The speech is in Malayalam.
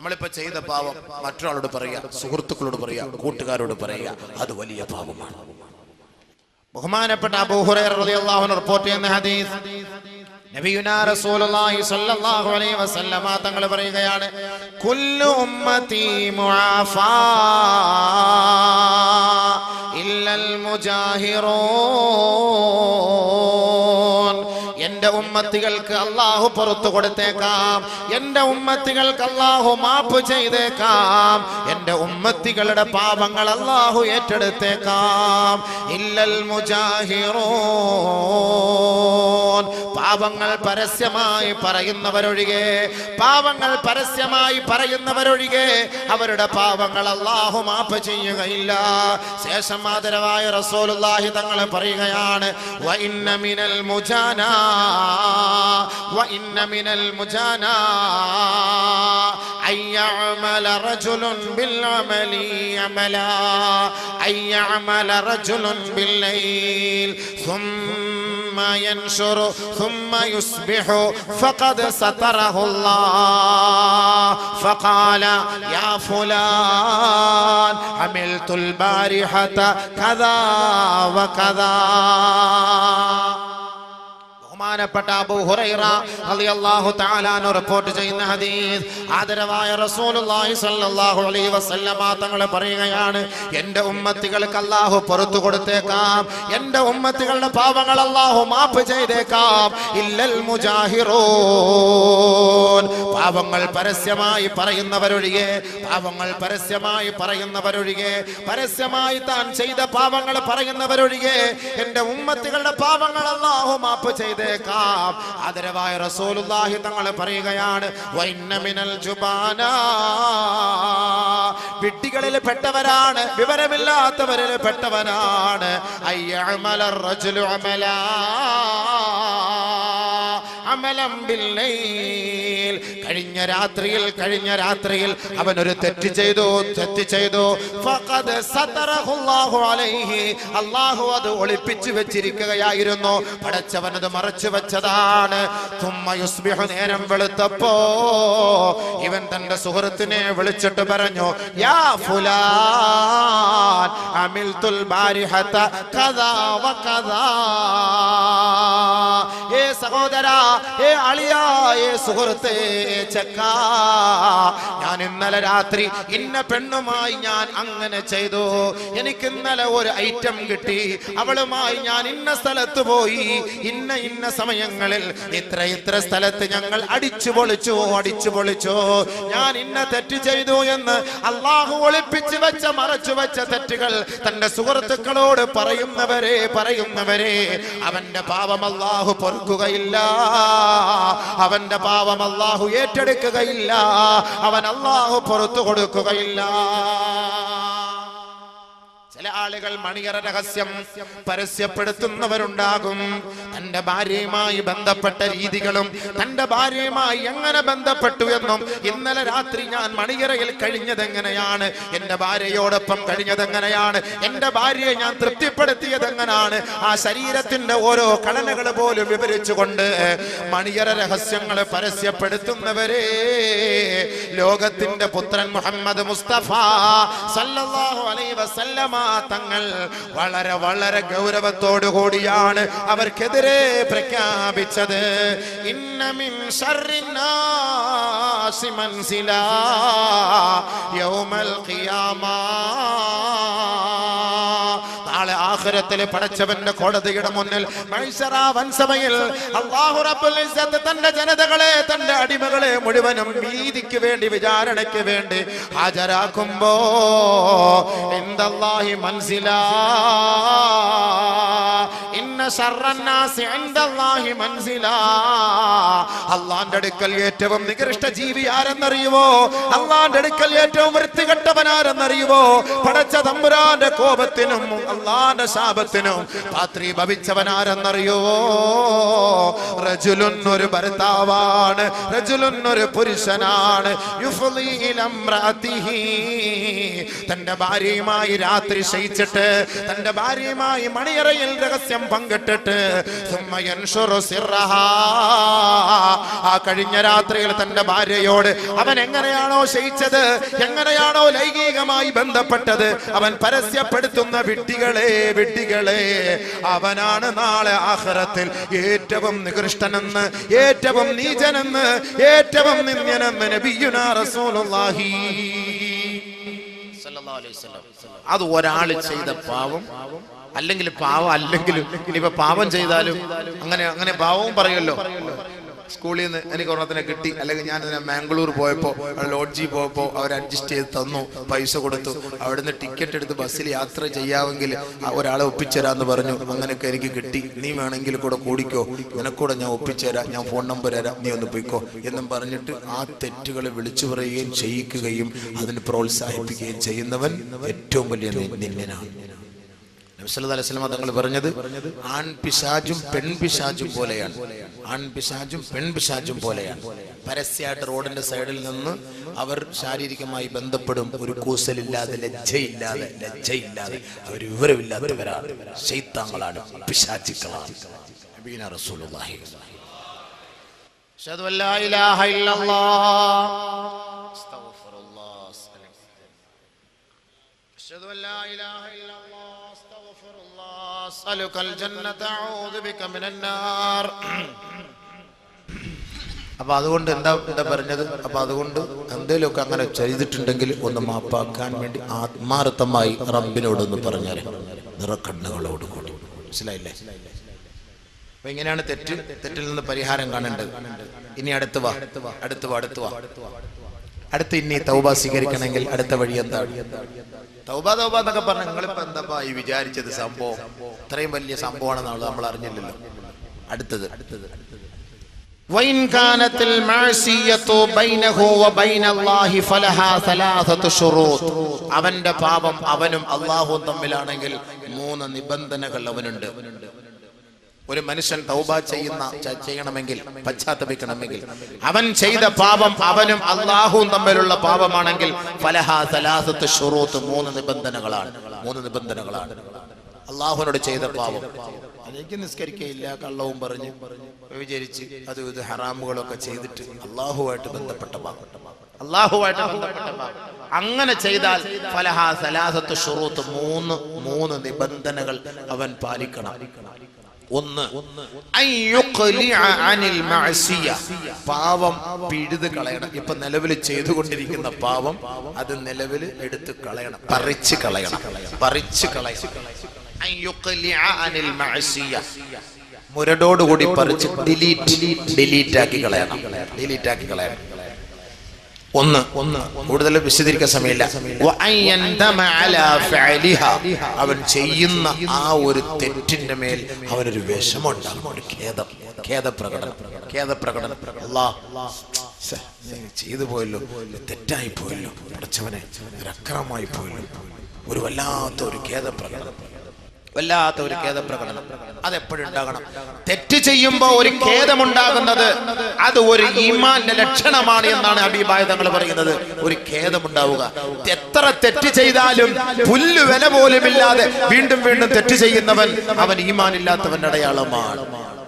നമ്മളിപ്പോ ചെയ്ത പാവം മറ്റൊരാളോട് പറയാ, സുഹൃത്തുക്കളോട് പറയാ, കൂട്ടുകാരോട് പറയാ, അത് വലിയ പാപമാണ്. ബഹുമാനപ്പെട്ട അബൂ ഹുറൈറ റളിയല്ലാഹു അൻഹു റിപ്പോർട്ട് ചെയ്യുന്ന ഹദീസ്, നബിയുനാ റസൂലുള്ളാഹി സ്വല്ലല്ലാഹു അലൈഹി വസല്ലമ തങ്ങൾ പറയുകയാണ്, കുല്ലു ഉമ്മത്തി മുആഫാ ഇല്ലൽ മുജാഹിറൂൻ. എന്റെ ഉമ്മത്തികൾക്ക് അല്ലാഹു പുറത്തു കൊടുത്തേക്കാം, എന്റെ ഉമ്മത്തികൾക്ക് അല്ലാഹു മാപ്പ് ചെയ്തേക്കാം, എന്റെ ഉമ്മത്തികളുടെ പാപങ്ങൾ അല്ലാഹു ഏറ്റെടുത്തേക്കാം. ഇല്ലൽ മുജാഹിറൂൻ, പാപങ്ങൾ പരസ്യമായി പറയുന്നവരൊഴികെ, പാപങ്ങൾ പരസ്യമായി പറയുന്നവരൊഴികെ അവരുടെ പാപങ്ങൾ അല്ലാഹു മാപ്പ് ചെയ്യുകയില്ല. ശേഷം ആദരവായ റസൂലുള്ളാഹി തങ്ങൾ പറയുകയാണ്, വ ഇന്ന മിനൽ മുജാനാ وإن من المجانا أن يعمل رجل بالعمل عملا أن يعمل رجل بالليل ثم ينشر ثم يصبح فقد ستره الله فقال يا فلان عملت البارحة كذا وكذا. ബഹുമാനപ്പെട്ട അബൂ ഹുറൈറ റളിയല്ലാഹു തആല അൻഹു റിപ്പോർട്ട് ചെയ്യുന്ന ഹദീസ്, ആദരവായ റസൂലുള്ളാഹി സ്വല്ലല്ലാഹു അലൈഹി വസല്ലമ തങ്ങൾ പറയുകയാണ്, എൻ്റെ ഉമ്മത്തികൾക്ക് അല്ലാഹു പുറത്തു കൊടുത്തേക്കാം, എൻ്റെ ഉമ്മത്തികളുടെ പാപങ്ങൾ അല്ലാഹു മാപ്പ് ചെയ്തേക്കാം. ഇല്ലൽ മുജാഹിറൂൻ, പാപങ്ങൾ പരസ്യമായി പറയുന്നവരൊഴികെ, പാപങ്ങൾ പരസ്യമായി പറയുന്നവരൊഴികെ, പരസ്യമായി താൻ ചെയ്ത പാപങ്ങൾ പറയുന്നവരൊഴികെ എൻ്റെ ഉമ്മത്തികളുടെ പാപങ്ങൾ അല്ലാഹു മാപ്പ് ചെയ്തേക്കാം. ആദരവായ റസൂലുള്ളാഹി തങ്ങൾ പറയുകയാണ്, വഇന്ന മിനൽ ജുബാനാ, വിഡ്ഢികളിൽ പെട്ടവരാണ്, വിവരമില്ലാത്തവരിൽ പെട്ടവനാണ്, അയ്യഅമലർ റജുലു അമലാ അമലം ബില്ലൈൽ, കഴിഞ്ഞ രാത്രിയിൽ അവൻ ഒരു തെറ്റ് ചെയ്തു, ഫഖദ് സതറഹുല്ലാഹു അലൈഹി, അല്ലാഹു അത് ഒളിപ്പിച്ചു വെച്ചിരിക്കുകയായിരുന്നു, പടച്ചവൻ അത് മറച്ചു വെച്ചതാണ്. തുമ്മ യുസ്ബിഹു, നേരം വെളുത്തപ്പോ ഇവൻ തന്റെ സുഹൃത്തിനെ വിളിച്ചിട്ട് പറഞ്ഞു, യാ ഫുലാൻ അമിൽതുൽ ബാരിഹത കദാ വകദാ, ഏ സഹോദരാ, ഏ അളിയാ, ഏ സുഹൃത്തേ, ചെക്ക, ഞാൻ ഇന്നലെ രാത്രി ഇന്ന പെണ്ണുമായി ഞാൻ അങ്ങനെ ചെയ്തു, എനിക്ക് ഇന്നലെ ഒരു ഐറ്റം കിട്ടി, അവളുമായി ഞാൻ ഇന്ന സ്ഥലത്ത് പോയി, ഇന്ന സമയങ്ങളിൽ ഇത്ര സ്ഥലത്ത് ഞങ്ങൾ അടിച്ചു പൊളിച്ചു, ഞാൻ ഇന്ന തെറ്റ് ചെയ്തു എന്ന് അല്ലാഹു ഒളിപ്പിച്ചു വെച്ച, മറച്ചു വെച്ച തെറ്റുകൾ തന്റെ സുഹൃത്തുക്കളോട് പറയുന്നവരെ അവന്റെ പാപം അല്ലാഹു പൊറുക്കുകയില്ല, അവന്റെ പാപം അല്ലാഹു ഏറ്റെടുക്കുകയില്ല, അവൻ അല്ലാഹു പുറത്തു കൊടുക്കുകയില്ല. ചില ആളുകൾ മണിയറ രഹസ്യം പരസ്യപ്പെടുത്തുന്നവരുണ്ടാകും. തന്റെ ഭാര്യയുമായി ബന്ധപ്പെട്ട രീതികളും, തന്റെ ഭാര്യയുമായി എങ്ങനെ ബന്ധപ്പെട്ടു എന്നും, ഇന്നലെ രാത്രി ഞാൻ മണിയറയിൽ കഴിഞ്ഞതെങ്ങനെയാണ്, എന്റെ ഭാര്യയോടൊപ്പം കഴിഞ്ഞതെങ്ങനെയാണ്, എന്റെ ഭാര്യയെ ഞാൻ തൃപ്തിപ്പെടുത്തിയതെങ്ങനെയാണ്, ആ ശരീരത്തിന്റെ ഓരോ ഘടനകൾ പോലും വിവരിച്ചുകൊണ്ട് മണിയറ രഹസ്യങ്ങൾ പരസ്യപ്പെടുത്തുന്നവരെ ലോകത്തിന്റെ പുത്രൻ മുഹമ്മദ് മുസ്തഫ സല്ലല്ലാഹു അലൈഹി വസല്ലമ തങ്ങൾ വളരെ വളരെ ഗൗരവത്തോടു കൂടിയാണ് അവർക്കെതിരെ പ്രഖ്യാപിച്ചത്. ഇന്ന മിൻ ശർറിന്നാസി മൻസിലാ യൗമൽ ഖിയാമ, നാളെ ആഖിറത്തിലെ പടച്ചവന്റെ കോടതിയുടെ മുന്നിൽ മഹ്ശറ വൻസഭയിൽ അല്ലാഹു റബ്ബുൽ ഇസ്സത്ത് തന്റെ ജനതകളെ, തന്റെ അടിമകളെ മുഴുവനും നീതിക്ക് വേണ്ടി, വിചാരണയ്ക്ക് വേണ്ടി ഹാജരാക്കുമ്പോ ഇൻദല്ലാഹി മൻസിലാ, ഇന്ന ശർറന്നാസി ഇൻദല്ലാഹി മൻസിലാ, അല്ലാഹുവിന്റെ അടുക്കൽ ഏറ്റവും നികൃഷ്ട ജീവി ആരെന്നറിയുമോ, അല്ലാഹുവിന്റെ അടുക്കൽ ഏറ്റവും വൃത്തികെട്ടവൻ ആരെന്നറിയുമോ, പടച്ച തമ്പുരാന്റെ കോപത്തിനും അല്ലാഹുവിന്റെ ശാപത്തിനും പാത്രീഭവിച്ചവൻ ആരെന്നറിയുമോ, റജുലുൻ, ഒരു ഭർത്താവാണ്, റജുലുൻ, ഒരു പുരുഷനാണ്, യുഫ്ളി ഇലാ ഇംറഅതിഹി, തന്റെ ഭാര്യയുമായി രാത്രി ശയിച്ചിട്ട്, തന്റെ ഭാര്യയുമായി മണിയറയിൽ രഹസ്യം പങ്കെടുത്തു കെട്ടിട്ട് ആ കഴിഞ്ഞ രാത്രിയിൽ തന്റെ ഭാര്യയോട് അവൻ എങ്ങനെയാണോ ശയിച്ചത്, എങ്ങനെയാണോ ലൈംഗികമായി ബന്ധപ്പെട്ടത്, അവൻ പരസ്യപ്പെടുത്തുന്ന വിഡ്ഢികളെ അവനാണ് നാളെ ആഖിറത്തിൽ ഏറ്റവും നികൃഷ്ടനെന്ന്, ഏറ്റവും നീചനെന്ന്, ഏറ്റവും നിന്ദ്യനെന്ന് നബിയുനാ റസൂലുള്ളാഹി സ്വല്ലല്ലാഹു അലൈഹി വസല്ലം. അത് ഒരാൾ ചെയ്ത പാവം, അല്ലെങ്കിൽ പാവം അല്ലെങ്കിലും ഇനിയിപ്പോ പാവം ചെയ്താലും അങ്ങനെ പാവവും പറയുമല്ലോ. സ്കൂളിൽ നിന്ന് എനിക്ക് ഒരെണ്ണത്തിനെ കിട്ടി, അല്ലെങ്കിൽ ഞാൻ ഇതിനെ മാംഗ്ലൂർ പോയപ്പോൾ ലോഡ്ജിൽ പോയപ്പോൾ അവർ അഡ്ജസ്റ്റ് ചെയ്ത് തന്നു, പൈസ കൊടുത്തു, അവിടുന്ന് ടിക്കറ്റ് എടുത്ത് ബസ്സിൽ യാത്ര ചെയ്യാമെങ്കിൽ ഒരാളെ ഒപ്പിച്ചുതരാന്ന് പറഞ്ഞു. അങ്ങനെയൊക്കെ എനിക്ക് കിട്ടി, നീ വേണമെങ്കിൽ കൂടെ കൂടിക്കോ, നിനക്കൂടെ ഞാൻ ഒപ്പിച്ചുതരാം, ഞാൻ ഫോൺ നമ്പർ തരാം, നീ ഒന്ന് പോയിക്കോ എന്നും പറഞ്ഞിട്ട് ആ തെറ്റുകളെ വിളിച്ചു പറയുകയും ചെയ്യിക്കുകയും അതിന് പ്രോത്സാഹിപ്പിക്കുകയും ചെയ്യുന്നവൻ ഏറ്റവും വലിയ നിന്ദനാണ്. നബി സല്ലല്ലാഹു അലൈഹി വസല്ലം തങ്ങൾ പറഞ്ഞത് ആൺപിശാചും പെൺപിശാചും പോലെയാണ്, ആൺപിശാചും പെൺപിശാചും പോലെയാണ്. പരസ്യമായിട്ട് റോഡിന്റെ സൈഡിൽ നിന്ന് അവർ ശാരീരികമായി ബന്ധപ്പെടും, ഒരു കൂസലില്ലാതെ ലജ്ജയില്ലാതെ അവർ വിവരമില്ലാത്തവരാണ്, ശൈത്താന്കളാണ്, പിശാചുക്കളാണ്. നബിയുനാ റസൂലുള്ളാഹി അഷ്ഹദു അല്ലാ ഇലാഹ ഇല്ലല്ലാഹ് അസ്തഗ്ഫിറുല്ലാഹ് അഷ്ഹദു അല്ലാ ഇലാഹ ഇല്ലല്ലാഹ് അസ്അലുകൽ ജന്നത അഊദു ബിക മിനൻ നാർ. അപ്പൊ അതുകൊണ്ട് എന്താ പറഞ്ഞത്? അപ്പൊ അതുകൊണ്ട് എന്തെങ്കിലുമൊക്കെ അങ്ങനെ ചെയ്തിട്ടുണ്ടെങ്കിൽ ഒന്ന് മാപ്പാക്കാൻ വേണ്ടി ആത്മാർത്ഥമായി റബ്ബിനോടൊന്ന് പറഞ്ഞാൽ നിറക്കണ്ണുകളോട് കൂടി. മനസ്സിലായില്ലേ? അപ്പൊ ഇങ്ങനെയാണ് തെറ്റിൽ നിന്ന് പരിഹാരം കാണേണ്ടത്. ഇനി അടുത്ത് വാ അടുത്ത് ഇനി തൗബ സ്വീകരിക്കണമെങ്കിൽ അടുത്ത വഴി എന്താണ്? തൗബ എന്നൊക്കെ പറഞ്ഞ നിങ്ങളിപ്പോ എന്താ ഈ വിചാരിച്ചത്? സംഭവം ഇത്രയും വലിയ സംഭവമാണെന്നാണ് നമ്മൾ അറിഞ്ഞില്ലല്ലോ. അടുത്തത് وإن كانت المعصية بينه وبين الله فلها ثلاثة شروط. അവന്റെ പാപം അവനും അല്ലാഹുവും തമ്മിലാണെങ്കിൽ 3 നിബന്ധനകൾ അവനുണ്ട്. ഒരു മനുഷ്യൻ തൗബ ചെയ്യണമെങ്കിൽ, പശ്ചാത്തപിക്കണമെങ്കിൽ, അവൻ ചെയ്ത പാപം അവനും അല്ലാഹുവും തമ്മിലുള്ള പാപമാണെങ്കിൽ ഫലഹാ സലാസത്ത് ശുറൂത്ത്, 3 നിബന്ധനകളാണ്. അല്ലാഹുവിനോട് ചെയ്ത പാപം, എനിക്ക് നിസ്കരിക്കയില്ല, കള്ളവും പറഞ്ഞ് വിചാരിച്ച് അത് ഇത് ഹറാമുകളൊക്കെ ചെയ്തിട്ട് അല്ലാഹുവായിട്ട് ബന്ധപ്പെട്ട പാപം, അങ്ങനെ ചെയ്താൽ ഫലഹാ സലാസത്ത് ശുറൂത്ത്, 3 നിബന്ധനകൾ അവൻ പാലിക്കണം. ഒന്ന്, പാവം പിഴുത് കളയണം. ഇപ്പൊ നിലവിൽ ചെയ്തുകൊണ്ടിരിക്കുന്ന പാവം അത് നിലവിൽ എടുത്ത് കളയണം, പറിച്ച് കളയണം. മുരടോടുകൂടി പറിച്ച് ഡിലീറ്റ് ആക്കി കളയണം. ഒന്ന് കൂടുതൽ വിശദീകരിക്കാൻ സമയമില്ല. അവൻ ചെയ്യുന്ന ആ ഒരു തെറ്റിന്റെ മേൽ അവനൊരു വിഷമമുണ്ടാകും, ഒരു ഖേദപ്രകടനം. അല്ലാഹ് ചെയ്തു പോയല്ലോ, തെറ്റായി പോയല്ലോ, പഠിച്ചവനെ ഒരു അക്രമമായി പോയല്ലോ, ഒരു വല്ലാത്തൊരു ഖേദപ്രകടനം. അതെപ്പോഴും ഉണ്ടാകണം. തെറ്റ് ചെയ്യുമ്പോ ഒരു ഖേദമുണ്ടാകുന്നത് അത് ഒരു ഈമാന്റെ ലക്ഷണമാണ് എന്നാണ് ഹബീബായ തങ്ങൾ പറയുന്നത്. ഒരു ഖേദമുണ്ടാവുക. എത്ര തെറ്റ് ചെയ്താലും പുല്ല് വില പോലുമില്ലാതെ വീണ്ടും തെറ്റ് ചെയ്യുന്നവൻ അവൻ ഈമാൻ ഇല്ലാത്തവന്റെ അടയാളമാണ്.